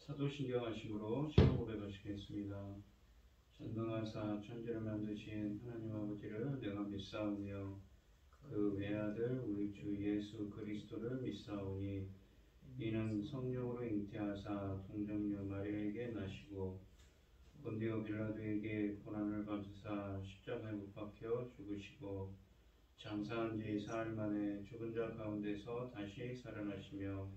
사도신경 하심으로 신앙 고백하시겠습니다. 전능하사 천지를 만드신 하나님 아버지를 내가 믿사오며 그 외아들 우리 주 예수 그리스도를 믿사오니 이는 성령으로 잉태하사 동정녀 마리아에게 나시고 본디오 빌라도에게 고난을 받으사 십자가에 못 박혀 죽으시고 장사한 지 사흘 만에 죽은 자 가운데서 다시 살아나시며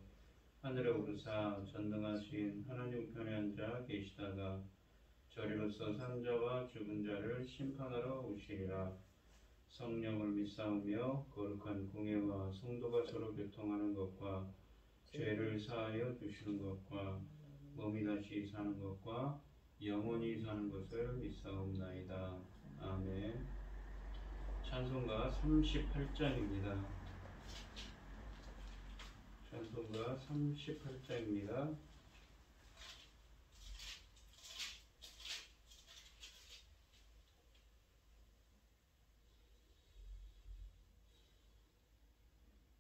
하늘에 오르사 전능하신 하나님 우편에 앉아 계시다가 저리로서 산 자와 죽은 자를 심판하러 오시리라. 성령을 믿사오며 거룩한 공예와 성도가 서로 교통하는 것과 죄를 사하여 주시는 것과 몸이 다시 사는 것과 영원히 사는 것을 믿사옵나이다. 아멘. 찬송가 38장입니다. 찬송가 38장입니다.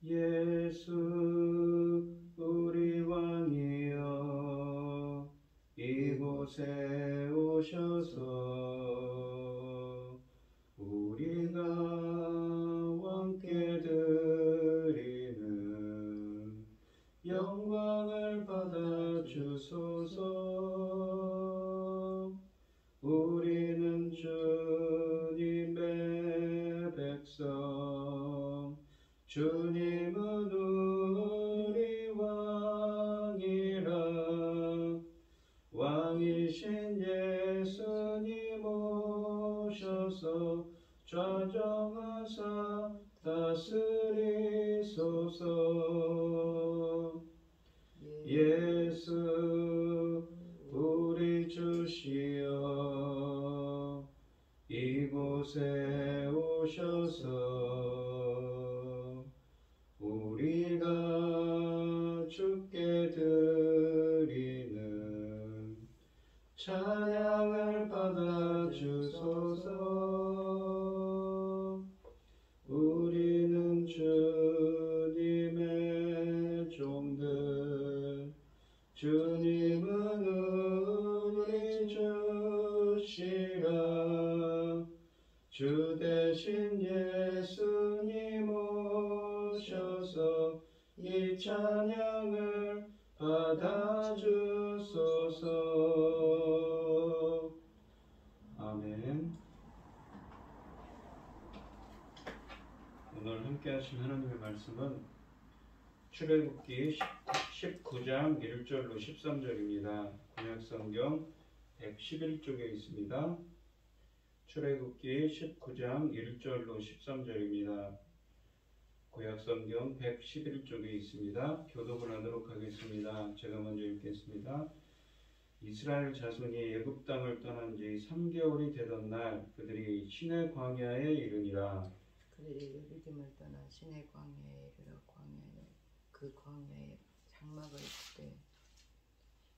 예수 우리 왕이여 이곳에 오셔서 우리가 왕께 드리는 영광을 받아 주소서. 우리는 주님의 백성, 주님은 우리 왕이라. 왕이신 예수님 오셔서 좌정하사 다스리소서. 예수 우리 주시여 이곳에 오셔서 우리가 주께 드리는 찬양을 받아 주소서. 우리는 주님의 종들, 주님은 우리 주시라. 주 대신 예수님 오셔서 이 찬양을 받아 주소서. 아멘. 오늘 함께 하신 하나님의 말씀은 출애굽기 19장 1절로 13절입니다. 구약성경 111쪽에 있습니다. 출애굽기 19장 1절로 13절입니다. 구약성경 111쪽에 있습니다. 교독을 하도록 하겠습니다. 제가 먼저 읽겠습니다. 이스라엘 자손이 애굽 땅을 떠난 지 3개월이 되던 날 그들이 시내 광야에 이르니라. 그들이 르디딤을 떠나 시내 광야에 이르러 그 광야에 장막을 칠 때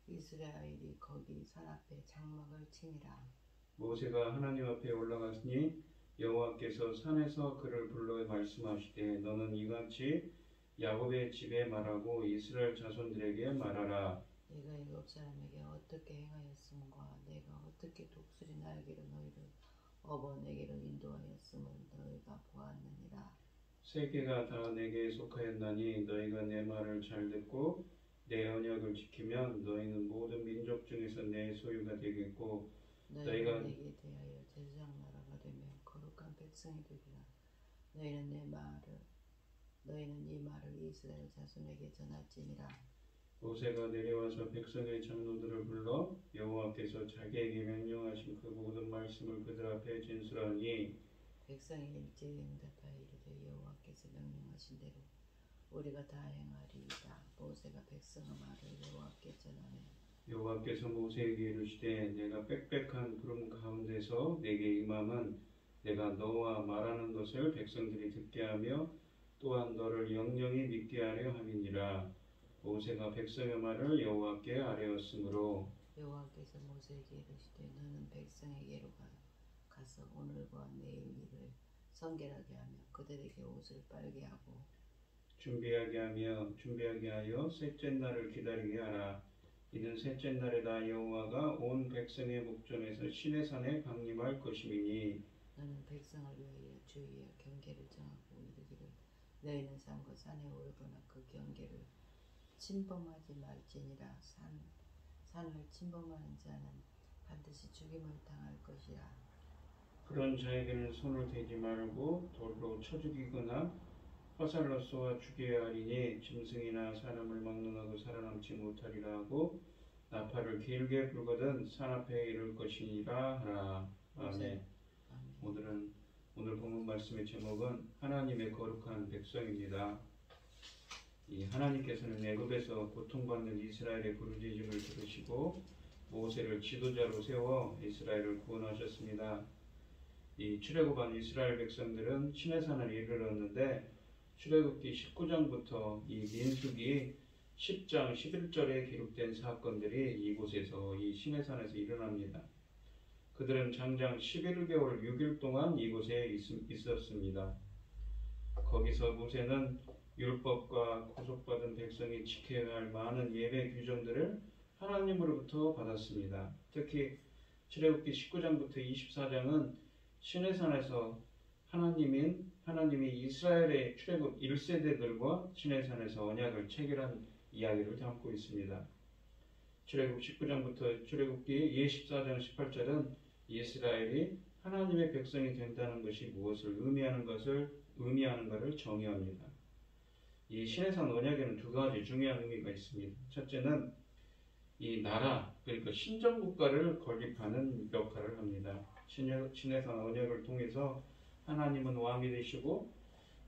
이스라엘이 거기 산 앞에 장막을 치니라. 모세가 하나님 앞에 올라갔으니 여호와께서 산에서 그를 불러 말씀하시되 너는 이같이 야곱의 집에 말하고 이스라엘 자손들에게 말하라. 내가 일곱 사람에게 어떻게 행하였음과 내가 어떻게 독수리 날개로 너희를 업어 내게로 인도하였음을 너희가 보았느니라. 세계가 다 내게 속하였나니 너희가 내 말을 잘 듣고 내 언약을 지키면 너희는 모든 민족 중에서 내 소유가 되겠고 너희가 내게 대하여 제사장 나라가 되며 거룩한 백성이 되리라. 너희는 이 말을 이스라엘 자손에게 전할지니라. 모세가 내려와서 백성의 장로들을 불러 여호와께서 자기에게 명령하신 그 모든 말씀을 그들 앞에 진술하니 백성이 일제히 응답하여 이르되 여호와께서 명령하신 대로 우리가 다 행하리이다. 모세가 백성의 말을 여호와께 전하매 여호와께서 모세에게 이르시되 내가 빽빽한 구름 가운데서 내게 임함은 내가 너와 말하는 것을 백성들이 듣게 하며 또한 너를 영영히 믿게 하려 함이니라. 모세가 백성의 말을 여호와께 아뢰었으므로 여호와께서 모세에게 이르시되 너는 백성에게로 가서 오늘과 내일 일을 성결하게 하며 그들에게 옷을 빨게 하고 준비하게 하여 셋째 날을 기다리게 하라. 이는 셋째 날에다 여호와가 온 백성의 목전에서 시내산에 강림할 것임이니 너는 백성을 위하여 주의하여 경계를 정하고 이르기를 너희는 산과 산에 오르거나 그 경계를 침범하지 말지니라. 산을 침범하는 자는 반드시 죽임을 당할 것이라. 그런 자에게는 손을 대지 말고 돌로 쳐 죽이거나 화살로 쏘아 죽여야 하리니 짐승이나 사람을 막론하고 살아남지 못하리라 하고 나팔을 길게 불거든 산 앞에 이를 것이니라 하라. 아멘. 오늘 본문 말씀의 제목은 하나님의 거룩한 백성입니다. 이 하나님께서는 애굽에서 고통받는 이스라엘의 부르짖음을 들으시고 모세를 지도자로 세워 이스라엘을 구원하셨습니다. 이 출애굽한 이스라엘 백성들은 시내산을 이르렀는데 출애굽기 19장부터 이 민수기 10장 11절에 기록된 사건들이 이곳에서 이 시내산에서 일어납니다. 그들은 장장 11개월 6일 동안 이곳에 있었습니다. 거기서 모세는 율법과 구속받은 백성이 지켜야 할 많은 예배 규정들을 하나님으로부터 받았습니다. 특히 출애굽기 19장부터 24장은 시내산에서 하나님이 이스라엘의 출애굽 1세대들과 시내산에서 언약을 체결한 이야기를 담고 있습니다. 출애굽 19장부터 출애굽기 24장 18절은 이스라엘이 하나님의 백성이 된다는 것이 무엇을 의미하는가를 정의합니다. 이 시내산 언약에는 두 가지 중요한 의미가 있습니다. 첫째는 이 나라, 그러니까 신정국가를 건립하는 역할을 합니다. 시내산 언약을 통해서 하나님은 왕이 되시고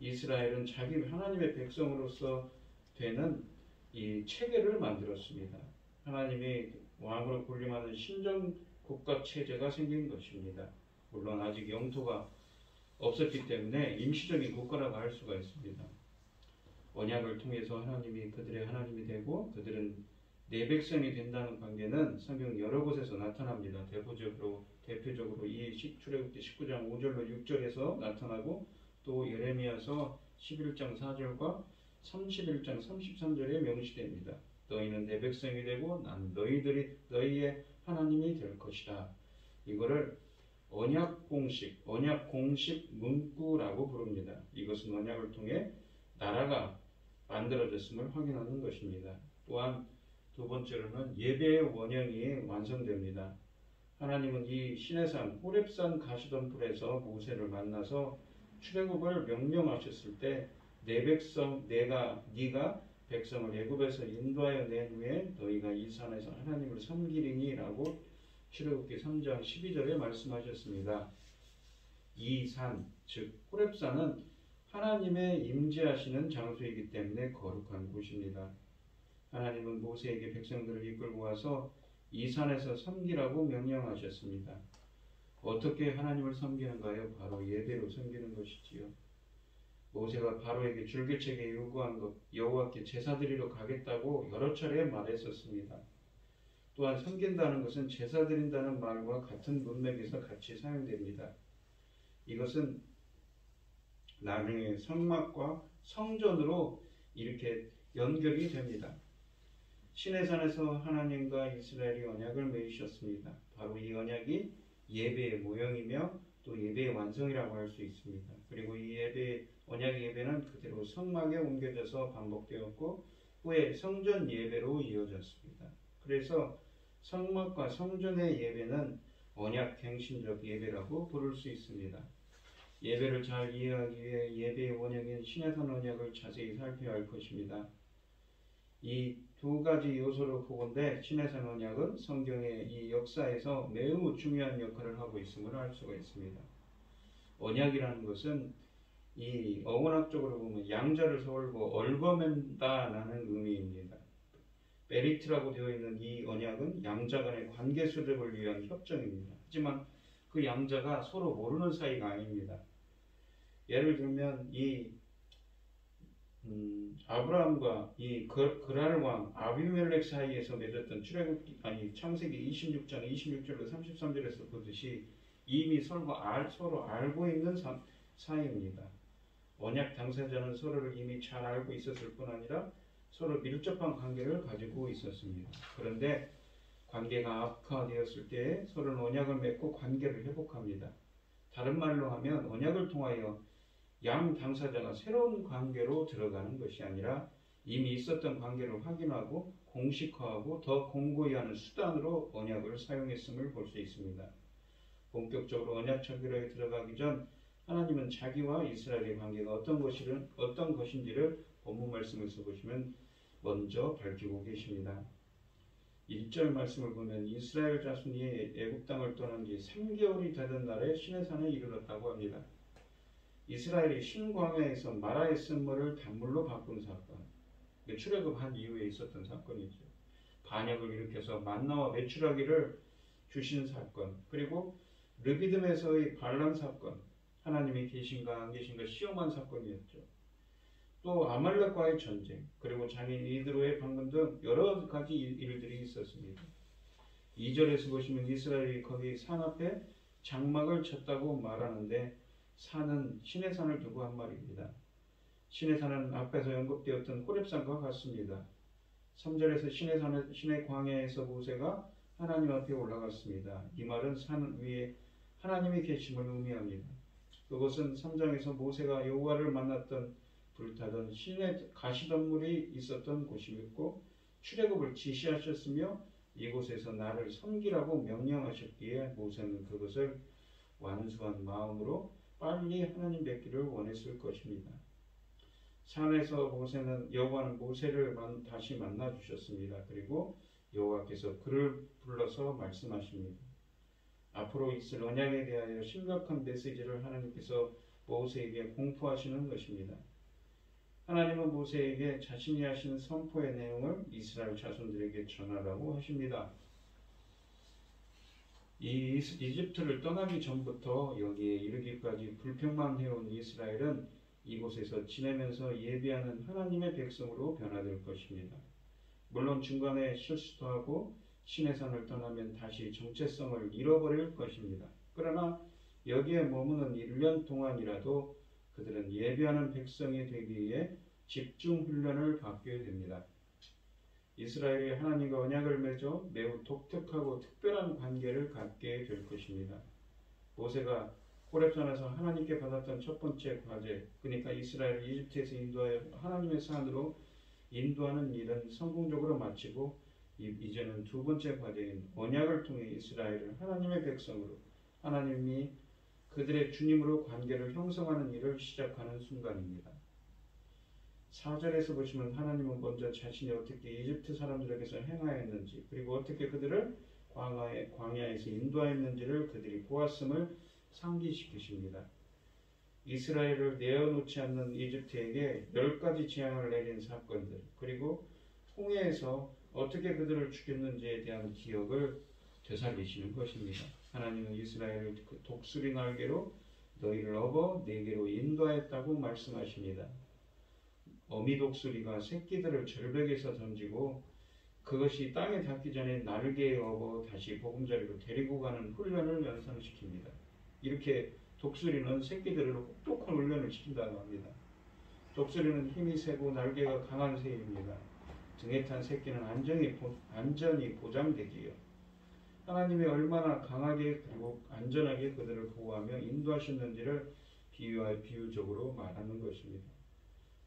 이스라엘은 자기 하나님의 백성으로서 되는 이 체계를 만들었습니다. 하나님이 왕으로 군림하는 신정국가 체제가 생긴 것입니다. 물론 아직 영토가 없었기 때문에 임시적인 국가라고 할 수가 있습니다. 언약을 통해서 하나님이 그들의 하나님이 되고 그들은 내 백성이 된다는 관계는 성경 여러 곳에서 나타납니다. 대표적으로 이 출애굽기 19장 5절로 6절에서 나타나고 또 예레미야서 11장 4절과 31장 33절에 명시됩니다. 너희는 내 백성이 되고 난 너희의 하나님이 될 것이다. 이거를 언약 공식 문구라고 부릅니다. 이것은 언약을 통해 나라가 만들어졌음을 확인하는 것입니다. 또한 두 번째로는 예배의 원형이 완성됩니다. 하나님은 이 시내산 호렙산 가시덤불에서 모세를 만나서 출애굽을 명령하셨을 때 내 백성 네가 백성을 애굽에서 인도하여 낸 후에 너희가 이 산에서 하나님을 섬기리니라고 출애굽기 3장 12절에 말씀하셨습니다. 이 산, 즉 호렙산은 하나님의 임재하시는 장소이기 때문에 거룩한 곳입니다. 하나님은 모세에게 백성들을 이끌고 와서 이 산에서 섬기라고 명령하셨습니다. 어떻게 하나님을 섬기는가요? 바로 예배로 섬기는 것이지요. 모세가 바로에게 줄기차게 요구한 것, 여호와께 제사 드리러 가겠다고 여러 차례 말했었습니다. 또한 섬긴다는 것은 제사 드린다는 말과 같은 문맥에서 같이 사용됩니다. 이것은 나중에 성막과 성전으로 이렇게 연결이 됩니다. 시내산에서 하나님과 이스라엘이 언약을 맺으셨습니다. 바로 이 언약이 예배의 모형이며 또 예배의 완성이라고 할 수 있습니다. 그리고 이 언약의 예배는 그대로 성막에 옮겨져서 반복되었고 후에 성전 예배로 이어졌습니다. 그래서 성막과 성전의 예배는 언약 갱신적 예배라고 부를 수 있습니다. 예배를 잘 이해하기 위해 예배의 원형인 시내산 언약을 자세히 살펴야 할 것입니다. 이 두 가지 요소로 보건대 시내산 언약은 성경의 이 역사에서 매우 중요한 역할을 하고 있음을 알 수가 있습니다. 언약이라는 것은 이 어원학적으로 보면 양자를 서울고 얽어맨다라는 의미입니다. 베리트라고 되어 있는 이 언약은 양자 간의 관계 수립을 위한 협정입니다. 하지만 그 양자가 서로 모르는 사이가 아닙니다. 예를 들면 이 아브라함과 이 그랄 왕 아비멜렉 사이에서 맺었던 창세기 26장 26절로 33절에서 보듯이 이미 서로 알고 있는 사이입니다. 언약 당사자는 서로를 이미 잘 알고 있었을 뿐 아니라 서로 밀접한 관계를 가지고 있었습니다. 그런데 관계가 악화되었을 때 서로는 언약을 맺고 관계를 회복합니다. 다른 말로 하면 언약을 통하여 양 당사자가 새로운 관계로 들어가는 것이 아니라 이미 있었던 관계를 확인하고 공식화하고 더 공고히 하는 수단으로 언약을 사용했음을 볼 수 있습니다. 본격적으로 언약 체결에 들어가기 전 하나님은 자기와 이스라엘의 관계가 어떤 것인지를 본문 말씀에서 보시면 먼저 밝히고 계십니다. 1절 말씀을 보면 이스라엘 자손이 애굽 땅을 떠난 지 3개월이 되던 날에 시내산에 이르렀다고 합니다. 이스라엘이 신광야에서 마라의 쓴물을 단물로 바꾼 사건, 출애굽한 이후에 있었던 사건이죠. 반역을 일으켜서 만나와 메추라기를 주신 사건, 그리고 르비딤에서의 반란 사건, 하나님이 계신가 안 계신가 시험한 사건이었죠. 또 아말렉과의 전쟁, 그리고 장인 이드로의 방문 등 여러 가지 일들이 있었습니다. 2절에서 보시면 이스라엘이 거기 산 앞에 장막을 쳤다고 말하는데 산은 시내산을 두고 한 말입니다. 시내산은 앞에서 언급되었던 호렙산과 같습니다. 3절에서 시내 광야에서 모세가 하나님 앞에 올라갔습니다. 이 말은 산 위에 하나님이 계심을 의미합니다. 그것은 3장에서 모세가 여호와를 만났던 불타던 신의 가시덤불이 있었던 곳이었고 출애굽을 지시하셨으며 이곳에서 나를 섬기라고 명령하셨기에 모세는 그것을 완수한 마음으로 빨리 하나님 뵙기를 원했을 것입니다. 산에서 여호와는 모세를 다시 만나 주셨습니다. 그리고 여호와께서 그를 불러서 말씀하십니다. 앞으로 있을 언약에 대하여 심각한 메시지를 하나님께서 모세에게 공포하시는 것입니다. 하나님은 모세에게 자신이 하신 선포의 내용을 이스라엘 자손들에게 전하라고 하십니다. 이 이집트를 떠나기 전부터 여기에 이르기까지 불평만 해온 이스라엘은 이곳에서 지내면서 예비하는 하나님의 백성으로 변화될 것입니다. 물론 중간에 실수도 하고 시내산을 떠나면 다시 정체성을 잃어버릴 것입니다. 그러나 여기에 머무는 1년 동안이라도 그들은 예비하는 백성이 되기 위해 집중 훈련을 받게 됩니다. 이스라엘이 하나님과 언약을 맺어 매우 독특하고 특별한 관계를 갖게 될 것입니다. 모세가 호렙산에서 하나님께 받았던 첫 번째 과제, 그러니까 이스라엘을 이집트에서 인도하여 하나님의 산으로 인도하는 일은 성공적으로 마치고 이제는 두 번째 과제인 언약을 통해 이스라엘을 하나님의 백성으로 하나님이 그들의 주님으로 관계를 형성하는 일을 시작하는 순간입니다. 4절에서 보시면 하나님은 먼저 자신이 어떻게 이집트 사람들에게서 행하였는지 그리고 어떻게 그들을 광야에서 인도하였는지를 그들이 보았음을 상기시키십니다. 이스라엘을 내어놓지 않는 이집트에게 10가지 재앙을 내린 사건들 그리고 홍해에서 어떻게 그들을 죽였는지에 대한 기억을 되살리시는 것입니다. 하나님은 이스라엘을 그 독수리 날개로 너희를 업어 내게로 인도하였다고 말씀하십니다. 어미 독수리가 새끼들을 절벽에서 던지고 그것이 땅에 닿기 전에 날개에 업어 다시 보금자리로 데리고 가는 훈련을 연상시킵니다. 이렇게 독수리는 새끼들을 혹독한 훈련을 시킨다고 합니다. 독수리는 힘이 세고 날개가 강한 새입니다. 등에 탄 새끼는 안전이 보장되기요. 하나님이 얼마나 강하게 그리고 안전하게 그들을 보호하며 인도하셨는지를 비유적으로 말하는 것입니다.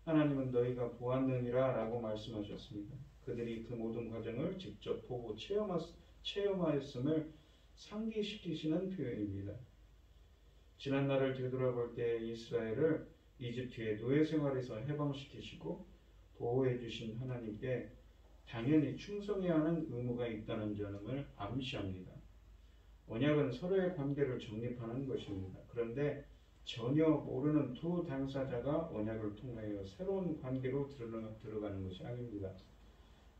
하나님은 너희가 보았느니라 라고 말씀하셨습니다. 그들이 그 모든 과정을 직접 보고 체험하였음을 상기시키시는 표현입니다. 지난 날을 되돌아볼 때 이스라엘을 이집트의 노예 생활에서 해방시키시고 보호해 주신 하나님께 당연히 충성해야 하는 의무가 있다는 점을 암시합니다. 언약은 서로의 관계를 정립하는 것입니다. 그런데 전혀 모르는 두 당사자가 언약을 통하여 새로운 관계로 들어가는 것이 아닙니다.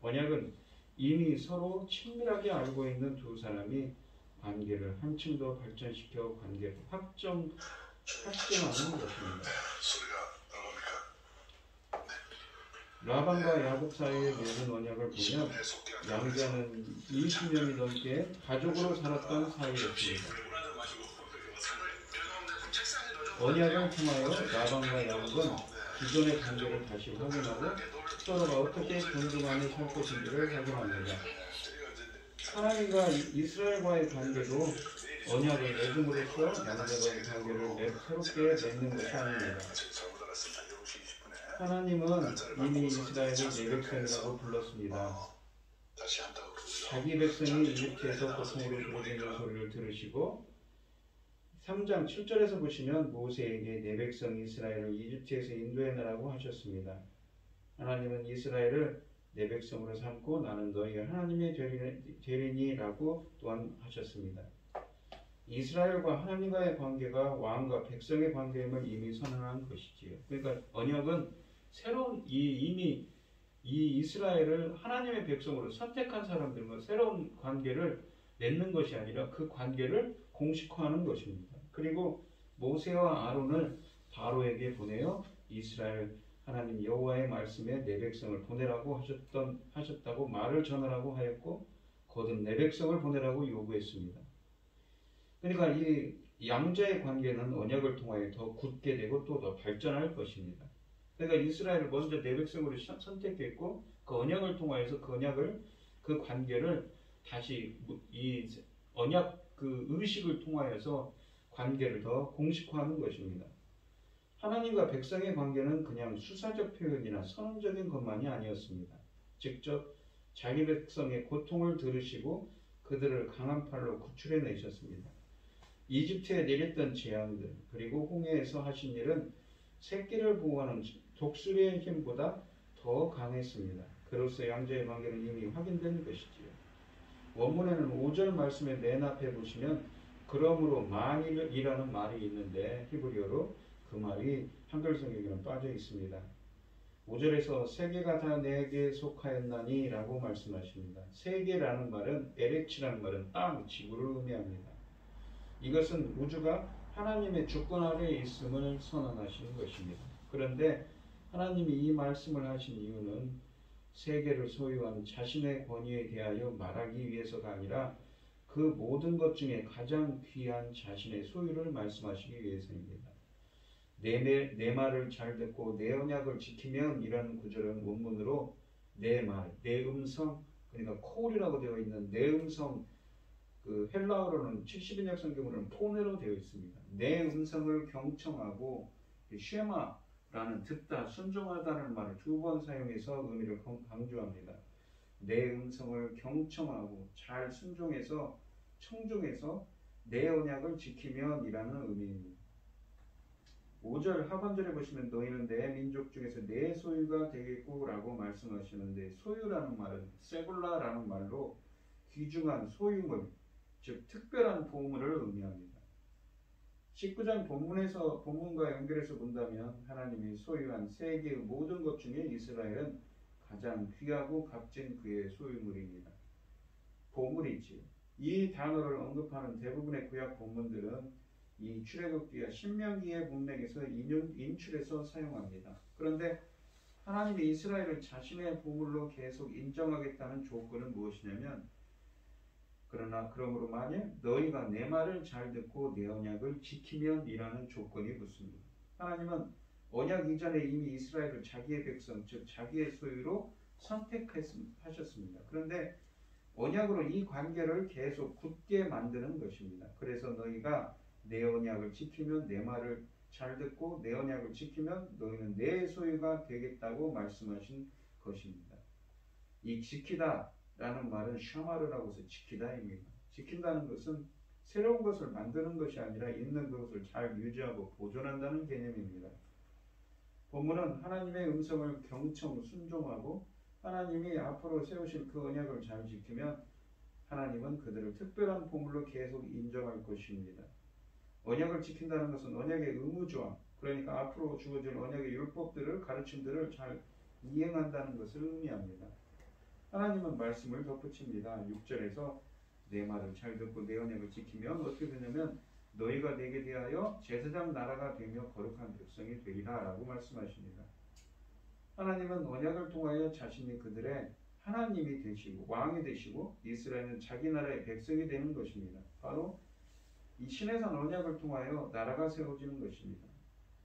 언약은 이미 서로 친밀하게 알고 있는 두 사람이 관계를 한층 더 발전시켜 관계를 확증하는 것입니다. 라반과 야곱 사이에 맺은 언약을 보면 양자는 20년이 넘게 가족으로 살았던 사이였습니다. 언약을 통하여 라반과 야곱은 기존의 관계를 다시 확인하고 서로가 어떻게 존중하며 살 것인지를 확인합니다. 하나님과 이스라엘과의 관계도 언약을 맺음으로써 양자과의 관계를 새롭게 맺는 것이 아닙니다. 하나님은 이미 이스라엘을 내 백성이라고 불렀습니다. 자기 백성이 이집트에서 고통으로 부르짖는 소리를 들으시고 3장 7절에서 보시면 모세에게 내 백성 이스라엘을 이집트에서 인도해내라고 하셨습니다. 하나님은 이스라엘을 내 백성으로 삼고 나는 너희의 하나님의 되리니라고 또한 하셨습니다. 이스라엘과 하나님과의 관계가 왕과 백성의 관계임을 이미 선언한 것이지요. 그러니까 언약은 새로운 이미 이 이스라엘을 하나님의 백성으로 선택한 사람들과 새로운 관계를 맺는 것이 아니라 그 관계를 공식화하는 것입니다. 그리고 모세와 아론을 바로에게 보내어 이스라엘 하나님 여호와의 말씀에 내 백성을 보내라고 하셨다고 말을 전하라고 하였고 거듭 내 백성을 보내라고 요구했습니다. 그러니까 이 양자의 관계는 언약을 통하여 더 굳게 되고 또 더 발전할 것입니다. 그러니까 이스라엘을 먼저 내 백성으로 선택했고 그 언약을 통하여서 그 관계를 다시 이 언약 그 의식을 통하여서 관계를 더 공식화하는 것입니다. 하나님과 백성의 관계는 그냥 수사적 표현이나 선언적인 것만이 아니었습니다. 직접 자기 백성의 고통을 들으시고 그들을 강한 팔로 구출해 내셨습니다. 이집트에 내렸던 재앙들 그리고 홍해에서 하신 일은 새끼를 보호하는 독수리의 힘보다 더 강했습니다. 그로써 양자의 관계는 이미 확인된 것이지요. 원문에는 5절 말씀의 맨 앞에 보시면 그러므로 만일이라는 말이 있는데 히브리어로 그 말이 한글 성경에는 빠져 있습니다. 5절에서 세계가 다 내게 속하였나니 라고 말씀하십니다. 세계라는 말은 에레치라는 말은 땅, 지구를 의미합니다. 이것은 우주가 하나님의 주권 아래에 있음을 선언하시는 것입니다. 그런데 하나님이 이 말씀을 하신 이유는 세계를 소유한 자신의 권위에 대하여 말하기 위해서가 아니라 그 모든 것 중에 가장 귀한 자신의 소유를 말씀하시기 위해서입니다. 내 말을 잘 듣고 내 언약을 지키면 이라는 구절은 원문으로 내 말, 내 음성, 그러니까 콜이라고 되어 있는 내 음성, 그 헬라어로는 70인역 성경으로는 포네로 되어 있습니다. 내 음성을 경청하고 쉐마라는 듣다, 순종하다는 말을 2번 사용해서 의미를 강조합니다. 내 음성을 경청하고 잘 순종해서 청중해서 내 언약을 지키면 이라는 의미입니다. 5절 하반절에 보시면 너희는 내 민족 중에서 내 소유가 되겠고 라고 말씀하시는데 소유라는 말은 세굴라라는 말로 귀중한 소유물, 즉 특별한 보물을 의미합니다. 19장 본문과 연결해서 본다면 하나님이 소유한 세계의 모든 것 중에 이스라엘은 가장 귀하고 값진 그의 소유물입니다. 보물이지요. 이 단어를 언급하는 대부분의 구약 본문들은 이 출애굽기와 신명기의 문맥에서 인출해서 사용합니다. 그런데 하나님이 이스라엘을 자신의 보물로 계속 인정하겠다는 조건은 무엇이냐면 그러므로 만일 너희가 내 말을 잘 듣고 내 언약을 지키면 이라는 조건이 붙습니다. 하나님은 언약 이전에 이미 이스라엘을 자기의 백성, 즉 자기의 소유로 선택하셨습니다. 그런데 언약으로 이 관계를 계속 굳게 만드는 것입니다. 그래서 너희가 내 언약을 지키면 내 말을 잘 듣고 내 언약을 지키면 너희는 내 소유가 되겠다고 말씀하신 것입니다. 이 지키다 라는 말은 샤마르라고 해서 지키다입니다. 지킨다는 것은 새로운 것을 만드는 것이 아니라 있는 그것을 잘 유지하고 보존한다는 개념입니다. 본문은 하나님의 음성을 경청 순종하고 하나님이 앞으로 세우실 그 언약을 잘 지키면 하나님은 그들을 특별한 보물로 계속 인정할 것입니다. 언약을 지킨다는 것은 언약의 의무조항, 그러니까 앞으로 주어질 언약의 율법들을 가르침들을 잘 이행한다는 것을 의미합니다. 하나님은 말씀을 덧붙입니다. 6절에서 내 말을 잘 듣고 내 언약을 지키면 어떻게 되냐면 너희가 내게 대하여 제사장 나라가 되며 거룩한 백성이 되리라 라고 말씀하십니다. 하나님은 언약을 통하여 자신이 그들의 하나님이 되시고 왕이 되시고 이스라엘은 자기 나라의 백성이 되는 것입니다. 바로 이 시내산 언약을 통하여 나라가 세워지는 것입니다.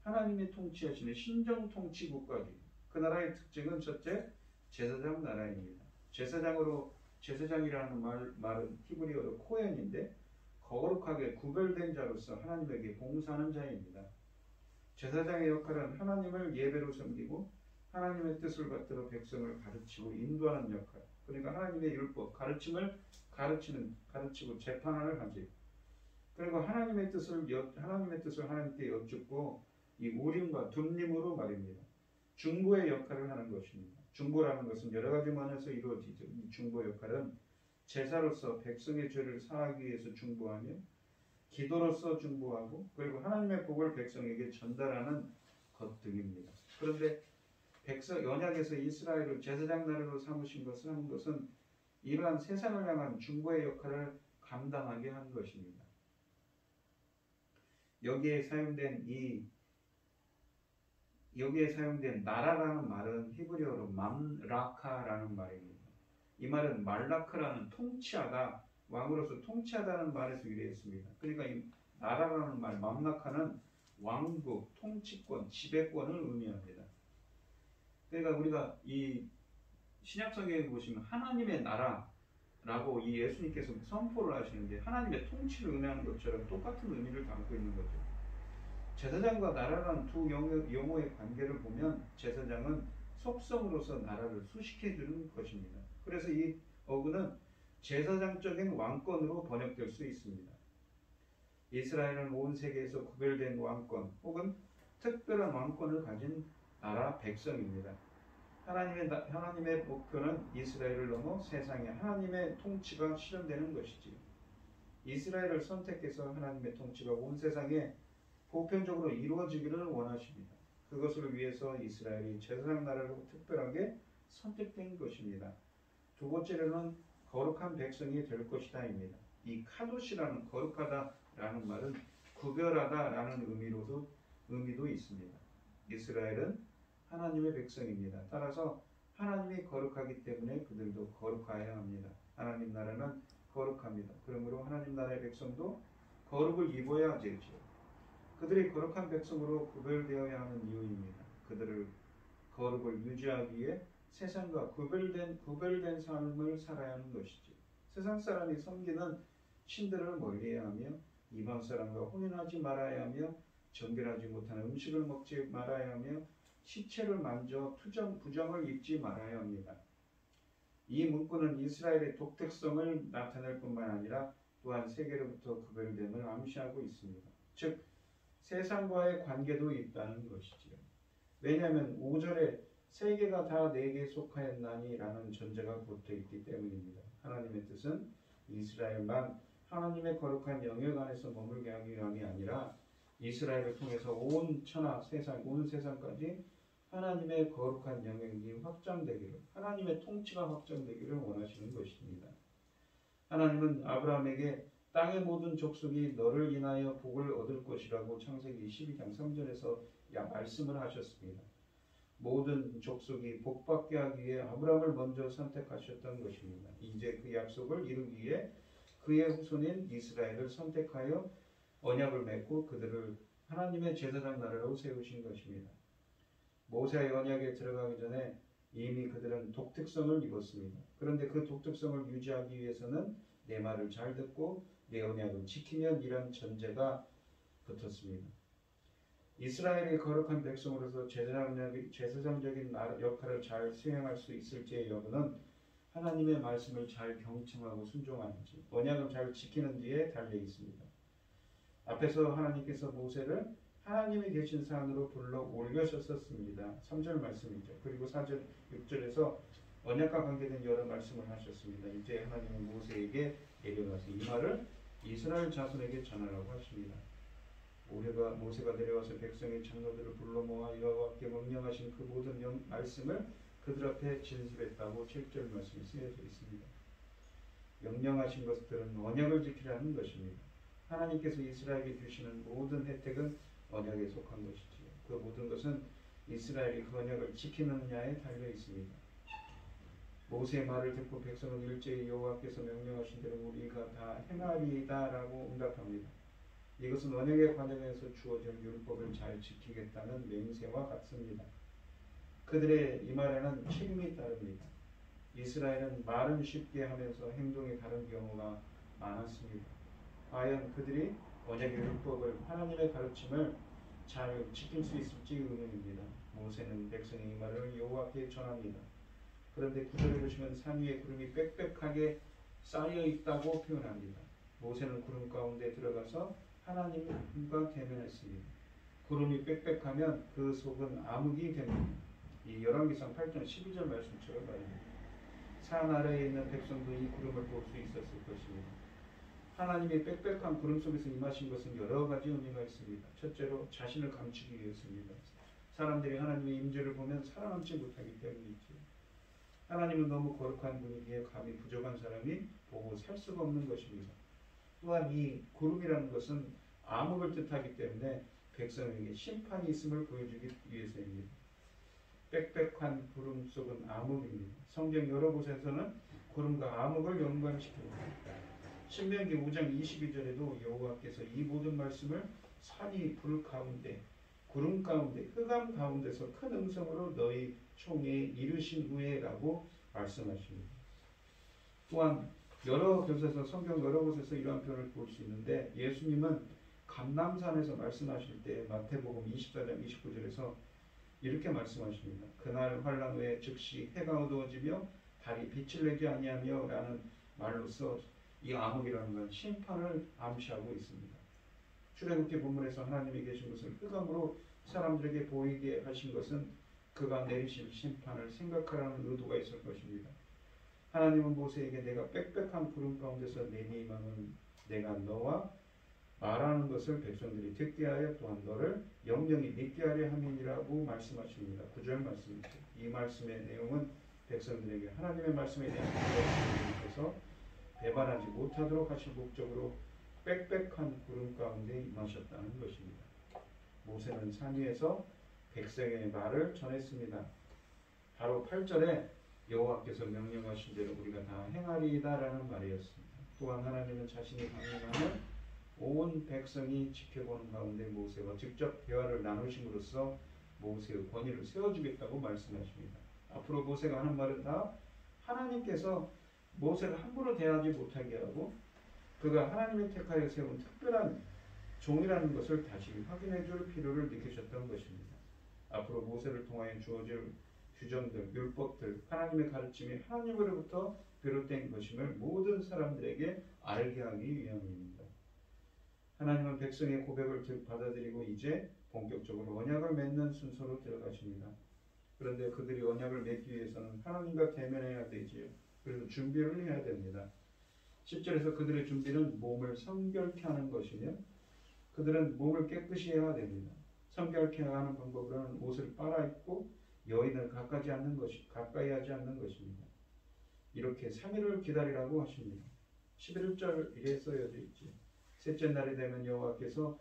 하나님이 통치하시는 신정 통치 국가입니다. 그 나라의 특징은 첫째, 제사장 나라입니다. 제사장이라는 말은 히브리어로 코헨인데 거룩하게 구별된 자로서 하나님에게 봉사하는 자입니다. 제사장의 역할은 하나님을 예배로 섬기고 하나님의 뜻을 받들어 백성을 가르치고 인도하는 역할. 그러니까 하나님의 율법, 가르침을 가르치고 재판을 하지. 그리고 하나님의 뜻을 하나님께 여쭙고 이 우림과 둠림으로 말입니다. 중보의 역할을 하는 것입니다. 중보라는 것은 여러 가지 면에서 이루어지죠. 이 중보 역할은 제사로서 백성의 죄를 사하기 위해서 중보하며 기도로서 중보하고 그리고 하나님의 복을 백성에게 전달하는 것 등입니다. 그런데 언약에서 이스라엘을 제사장 나라로 삼으신 것은 이러한 세상을 향한 중보의 역할을 감당하게 한 것입니다. 여기에 사용된 나라라는 말은 히브리어로 맘라카라는 말입니다. 이 말은 말라크라는 통치하다, 왕으로서 통치하다는 말에서 유래했습니다. 그러니까 이 나라라는 말, 맘라카는 왕국, 통치권, 지배권을 의미합니다. 그러니까 우리가 이 신약성경에 보시면 하나님의 나라라고 이 예수님께서 선포를 하시는데 하나님의 통치를 의미하는 것처럼 똑같은 의미를 담고 있는 거죠. 제사장과 나라라는 두 용어의 관계를 보면 제사장은 속성으로서 나라를 수식해 주는 것입니다. 그래서 이 어구는 제사장적인 왕권으로 번역될 수 있습니다. 이스라엘은 온 세계에서 구별된 왕권 혹은 특별한 왕권을 가진 나라 백성입니다. 하나님의 목표는 이스라엘을 넘어 세상에 하나님의 통치가 실현되는 것이지요. 이스라엘을 선택해서 하나님의 통치가 온 세상에 보편적으로 이루어지기를 원하십니다. 그것을 위해서 이스라엘이 제사장 나라로 특별하게 선택된 것입니다. 두 번째로는 거룩한 백성이 될 것이다입니다. 이 카도시라는 거룩하다라는 말은 구별하다라는 의미도 있습니다. 이스라엘은 하나님의 백성입니다. 따라서 하나님이 거룩하기 때문에 그들도 거룩해야 합니다. 하나님 나라는 거룩합니다. 그러므로 하나님 나라의 백성도 거룩을 입어야 되죠. 그들이 거룩한 백성으로 구별되어야 하는 이유입니다. 그들을 거룩을 유지하기 위해 세상과 구별된 삶을 살아야 하는 것이죠. 세상 사람이 섬기는 신들을 멀리해야 하며 이방 사람과 혼인하지 말아야 하며 정결하지 못한 음식을 먹지 말아야 하며 시체를 만져 부정을 입지 말아야 합니다. 이 문구는 이스라엘의 독특성을 나타낼 뿐만 아니라 또한 세계로부터 구별됨을 암시하고 있습니다. 즉 세상과의 관계도 있다는 것이지요. 왜냐하면 5절에 세계가 다 내게 속하였나니 라는 전제가 붙어 있기 때문입니다. 하나님의 뜻은 이스라엘만 하나님의 거룩한 영역 안에서 머물게 하기 위함이 아니라 이스라엘을 통해서 온 세상까지 하나님의 거룩한 영역이 확장되기를, 하나님의 통치가 확장되기를 원하시는 것입니다. 하나님은 아브라함에게 땅의 모든 족속이 너를 인하여 복을 얻을 것이라고 창세기 22장 3절에서 말씀을 하셨습니다. 모든 족속이 복받게 하기 위해 아브라함을 먼저 선택하셨던 것입니다. 이제 그 약속을 이루기 위해 그의 후손인 이스라엘을 선택하여 언약을 맺고 그들을 하나님의 제사장 나라로 세우신 것입니다. 모세의 언약에 들어가기 전에 이미 그들은 독특성을 입었습니다. 그런데 그 독특성을 유지하기 위해서는 내 말을 잘 듣고 내 언약을 지키면 이런 전제가 붙었습니다. 이스라엘이 거룩한 백성으로서 제사장적인 역할을 잘 수행할 수 있을지의 여부는 하나님의 말씀을 잘 경청하고 순종하는지, 언약을 잘 지키는지에 달려 있습니다. 앞에서 하나님께서 모세를 하나님이 계신 산으로 불러 올려셨었습니다. 3절 말씀이죠. 그리고 4절, 6절에서 언약과 관계된 여러 말씀을 하셨습니다. 이제 하나님은 모세에게 내려가서 이 말을 이스라엘 자손에게 전하라고 하십니다. 모세가 내려와서 백성의 장로들을 불러 모아 여호와께 명령하신 그 모든 말씀을 그들 앞에 진술했다고 7절 말씀이 쓰여져 있습니다. 명령하신 것들은 언약을 지키라는 것입니다. 하나님께서 이스라엘에게 주시는 모든 혜택은 언약에 속한 것이지요. 그 모든 것은 이스라엘이 그 언약을 지키느냐에 달려 있습니다. 모세의 말을 듣고 백성은 일제히 여호와께서 명령하신 대로 우리가 다 행하리이다라고 응답합니다. 이것은 언약의 과정에서 주어진 율법을 잘 지키겠다는 맹세와 같습니다. 그들의 이 말에는 책임이 따릅니다. 이스라엘은 말은 쉽게 하면서 행동이 다른 경우가 많았습니다. 과연 그들이 언약의 율법을 하나님의 가르침을 잘 지킬 수 있을지 의문입니다. 모세는 백성의 이 말을 여호와께 전합니다. 그런데 9절에 보시면 산 위에 구름이 빽빽하게 쌓여 있다고 표현합니다. 모세는 구름 가운데 들어가서 하나님과 대면했습니다. 구름이 빽빽하면 그 속은 암흑이 됩니다. 이 열왕기상 8장 12절 말씀처럼 말입니다. 산 아래에 있는 백성도 이 구름을 볼 수 있었을 것입니다. 하나님이 빽빽한 구름 속에서 임하신 것은 여러 가지 의미가 있습니다. 첫째로 자신을 감추기 위해서입니다. 사람들이 하나님의 임재를 보면 살아남지 못하기 때문이죠. 하나님은 너무 거룩한 분이기에 감히 부족한 사람이 보고 살 수가 없는 것입니다. 또한 이 구름이라는 것은 암흑을 뜻하기 때문에 백성에게 심판이 있음을 보여주기 위해서입니다. 빽빽한 구름 속은 암흑입니다. 성경 여러 곳에서는 구름과 암흑을 연관시킵니다. 신명기 5장 22절에도 여호와께서 이 모든 말씀을 산이 불 가운데, 구름 가운데, 흑암 가운데서 큰 음성으로 너희 총에 이르신 후에라고 말씀하십니다. 또한 여러 곳에서 성경 여러 곳에서 이러한 표현을 볼 수 있는데 예수님은 감람산에서 말씀하실 때 마태복음 24장 29절에서 이렇게 말씀하십니다. 그날 환란 후에 즉시 해가 어두워지며 달이 빛을 내지 아니하며 라는 말로써 이 암흑이라는 건 심판을 암시하고 있습니다. 출애굽기 본문에서 하나님이 계신 것을 흑암으로 사람들에게 보이게 하신 것은 그가 내리실 심판을 생각하라는 의도가 있을 것입니다. 하나님은 모세에게 내가 빽빽한 구름 가운데서 내게 임하면 내가 너와 말하는 것을 백성들이 듣게 하여 또한 너를 영영히 믿게 하려 함이니라고 말씀하십니다. 9절 말씀이죠. 이 말씀의 내용은 백성들에게 하나님의 말씀에 대한 믿음에서 배반하지 못하도록 하실 목적으로 빽빽한 구름 가운데 임하셨다는 것입니다. 모세는 산 위에서 백성의 말을 전했습니다. 바로 8절에 여호와께서 명령하신 대로 우리가 다 행하리이다라는 말이었습니다. 또한 하나님은 자신이 강림하는 온 백성이 지켜보는 가운데 모세와 직접 대화를 나누심으로써 모세의 권위를 세워주겠다고 말씀하십니다. 앞으로 모세가 하는 말은 다 하나님께서 모세가 함부로 대하지 못하게 하고 그가 하나님의 택하여 세운 특별한 종이라는 것을 다시 확인해 줄 필요를 느끼셨던 것입니다. 앞으로 모세를 통하여 주어질 규정들, 율법들, 하나님의 가르침이 하나님으로부터 비롯된 것임을 모든 사람들에게 알게 하기 위함입니다. 하나님은 백성의 고백을 받아들이고 이제 본격적으로 언약을 맺는 순서로 들어가십니다. 그런데 그들이 언약을 맺기 위해서는 하나님과 대면해야 되지요. 그래서 준비를 해야 됩니다. 10절에서 그들의 준비는 몸을 성결케 하는 것이며 그들은 몸을 깨끗이 해야 됩니다. 성결케 하는 방법으로는 옷을 빨아입고 여인을 가까이 하지 않는 것입니다. 이렇게 3일을 기다리라고 하십니다. 11절 이래 써여져 있지. 셋째 날이 되면 여호와께서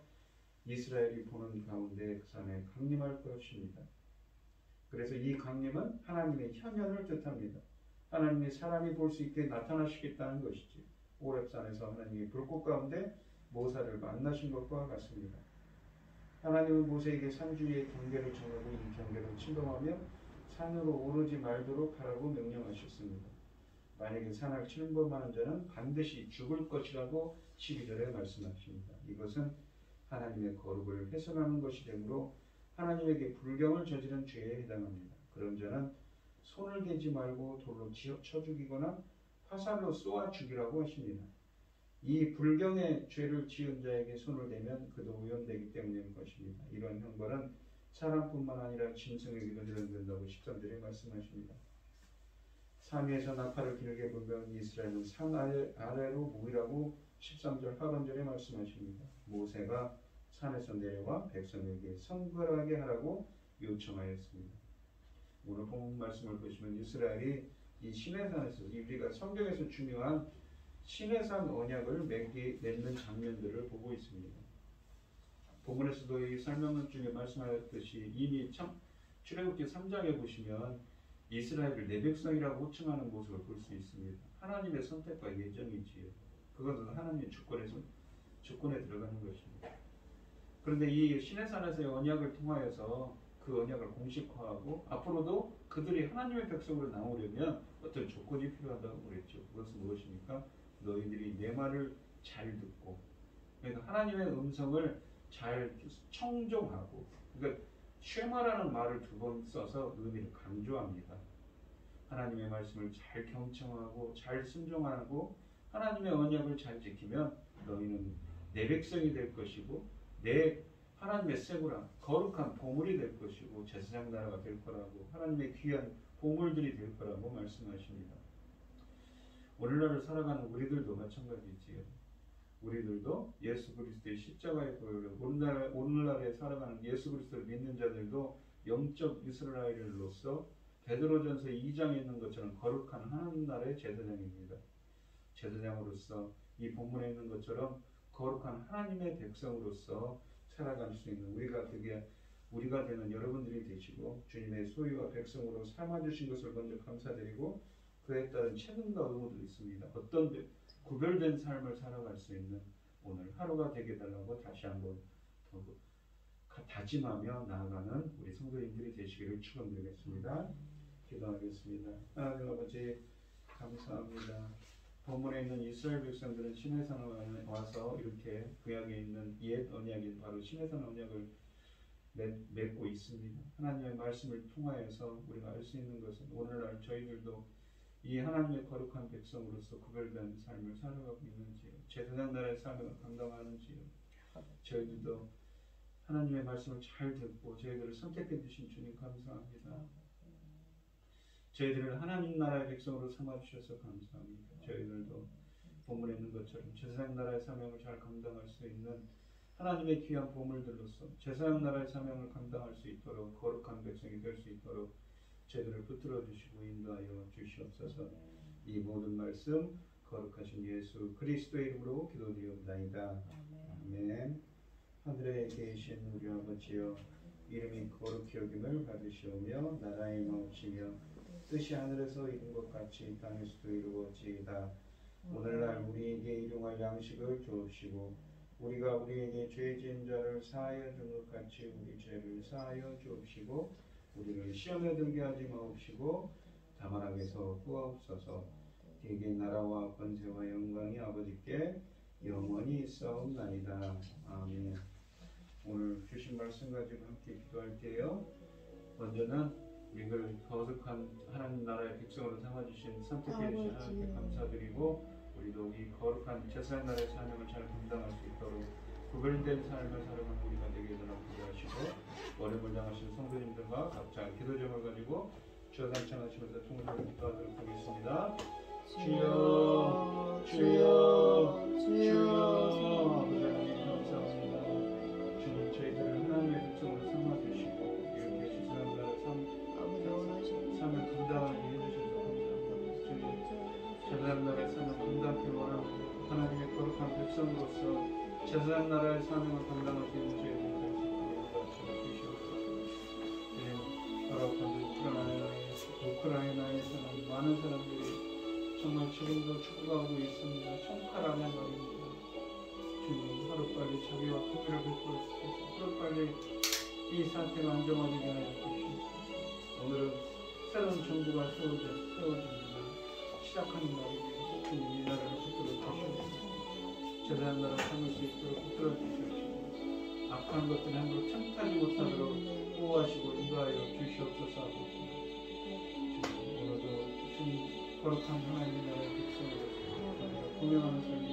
이스라엘이 보는 가운데 그 산에 강림할 것입니다. 그래서 이 강림은 하나님의 현현을 뜻합니다. 하나님이 사람이 볼 수 있게 나타나시겠다는 것이지. 오렙산에서 하나님이 불꽃 가운데 모세를 만나신 것과 같습니다. 하나님은 모세에게 산주위의 경계를 정하고 이 경계를 침범하며 산으로 오르지 말도록 하라고 명령하셨습니다. 만약에 산을 침범하는 자는 반드시 죽을 것이라고 12절에 말씀하십니다. 이것은 하나님의 거룩을 훼손하는 것이 되므로 하나님에게 불경을 저지른 죄에 해당합니다. 그런 자는 손을 대지 말고 돌로 쳐 죽이거나 화살로 쏘아 죽이라고 하십니다. 이 불경의 죄를 지은 자에게 손을 대면 그도 오염되기 때문인 것입니다. 이런 형벌은 사람뿐만 아니라 짐승에게도 해당된다고 13절에 말씀하십니다. 산 위에서 나팔을 길게 불면 이스라엘은 산 아래로 모이라고 13절 하반절에 말씀하십니다. 모세가 산에서 내려와 백성에게 성결하게 하라고 요청하였습니다. 오늘 본문 말씀을 보시면 이스라엘이 이 시내산에서 우리가 성경에서 중요한 시내산 언약을 맺는 장면들을 보고 있습니다. 본문에서도 이 설명 중에 말씀하였듯이 이미 출애굽기 3장에 보시면 이스라엘을 내 백성이라고 호칭하는 모습을 볼 수 있습니다. 하나님의 선택과 예정이지요. 그것은 하나님의 주권에 들어가는 것입니다. 그런데 이 시내산에서의 언약을 통하여서 그 그 언약을 공식화하고 앞으로도 그들이 하나님의 백성으로 나오려면 어떤 조건이 필요하다고 그랬죠. 그것은 무엇입니까? 너희들이 내 말을 잘 듣고, 그러니까 하나님의 음성을 잘 청종하고, 그러니까 쉐마라는 말을 2번 써서 의미를 강조합니다. 하나님의 말씀을 잘 경청하고 잘 순종하고 하나님의 언약을 잘 지키면 너희는 내 백성이 될 것이고 내 하나님의 세구라 거룩한 보물이 될 것이고 제사장 나라가 될 거라고, 하나님의 귀한 보물들이 될 거라고 말씀하십니다. 오늘날을 살아가는 우리들도 마찬가지지요. 우리들도 예수 그리스도의 십자가의 보혈로 오늘날에 살아가는 예수 그리스도를 믿는 자들도 영적 이스라엘로서 베드로전서 2장에 있는 것처럼 거룩한 하나님 나라의 제사장입니다. 제사장으로서 이 본문에 있는 것처럼 거룩한 하나님의 백성으로서 살아갈 수 있는 우리가 되는 여러분들이 되시고 주님의 소유와 백성으로 삼아주신 것을 먼저 감사드리고 그에 따른 책임과 의무도 있습니다. 어떤 구별된 삶을 살아갈 수 있는 오늘 하루가 되게 달라고 다시 한번 다짐하며 나아가는 우리 성도님들이 되시기를 축원드리겠습니다. 기도하겠습니다. 하나님 아버지 감사합니다. 본문에 있는 이스라엘 백성들은 시내산에 와서 이렇게 구약에 있는 옛 언약인 바로 시내산 언약을 맺고 있습니다. 하나님의 말씀을 통하여서 우리가 알 수 있는 것은 오늘날 저희들도 이 하나님의 거룩한 백성으로서 구별된 삶을 살아가고 있는지요, 제사장 나라의 삶을 감당하는지요, 저희들도 하나님의 말씀을 잘 듣고 저희들을 선택해 주신 주님 감사합니다. 저희들을 하나님 나라의 백성으로 삼아주셔서 감사합니다. 저희들도 본문에 있는 것처럼 제사장 나라의 사명을 잘 감당할 수 있는 하나님의 귀한 보물들로서 제사장 나라의 사명을 감당할 수 있도록 거룩한 백성이 될 수 있도록 저희들을 붙들어 주시고 인도하여 주시옵소서. 이 모든 말씀 거룩하신 예수 그리스도의 이름으로 기도드리옵나이다. 아멘. 하늘에 계신 우리 아버지여, 이름이 거룩히 여김을 받으시오며 나라의 임하옵시며 뜻이 하늘에서 이룬 것 같이 땅에서도 이루어지이다. 오늘날 우리에게 일용할 양식을 주옵시고 우리가 우리에게 죄 지은 자를 사하여 준 것 같이 우리 죄를 사하여 주옵시고 우리를 시험에 들게 하지 마옵시고 다만 악에서 구하옵소서. 대개 나라와 권세와 영광이 아버지께 영원히 있사옵나이다. 아멘. 오늘 주신 말씀 가지고 함께 기도할게요. 먼저는 우리를 거룩한 하나님 나라의 백성으로 삼아주신 선택해 주신 하나님께 감사드리고 우리도 이 거룩한 제사장 나라의 사명을 잘 감당할 수 있도록 구별된 삶을 살아가는 우리가 되게 해달라고 기도하시고 어려움을 당하신 성도님들과 각자 기도 제목을 가지고 주여 찬양하시면서 통성을 기도하도록 하겠습니다. 주여 주여 주여. 아버지 하나님 감사합니다. 주님 저희들을 하나님의 백성으로 삼아주시고 이렇게 제사장 나라의 삶을 감당하게 해주셔서 감사합니다. 주님 제사장 나라의 삶을 감당하기 원하는 하나님의 거룩한 백성으로서 제사장 나라의 사명을 감당할 수 있는 저희들이 될 수 있도록 주시옵소서. 주님 우크라이나에 사는 많은 사람들이 정말 지금도 죽어가고 있습니다. 총칼 안에 말입니다. 주님 하루빨리 자비와 공의를 베풀어주셔서 하루빨리 이 사태가 안정화되게 하여 주시옵소서. 오늘은 새로운 정부가 세워집니다. 시작하는 날이고 주님 이 나라를 붙들어 주시옵소서. 제사장 나라를 삼을 수 있도록 붙들어 주시옵시고 악한 것들이 함부로 틈타지 못하도록 보호하시고 인도하여 주시옵소서. 아버지 오늘도 주님 거룩한 하나님의 나라의 백성으로서 우리가 공명하는 삶이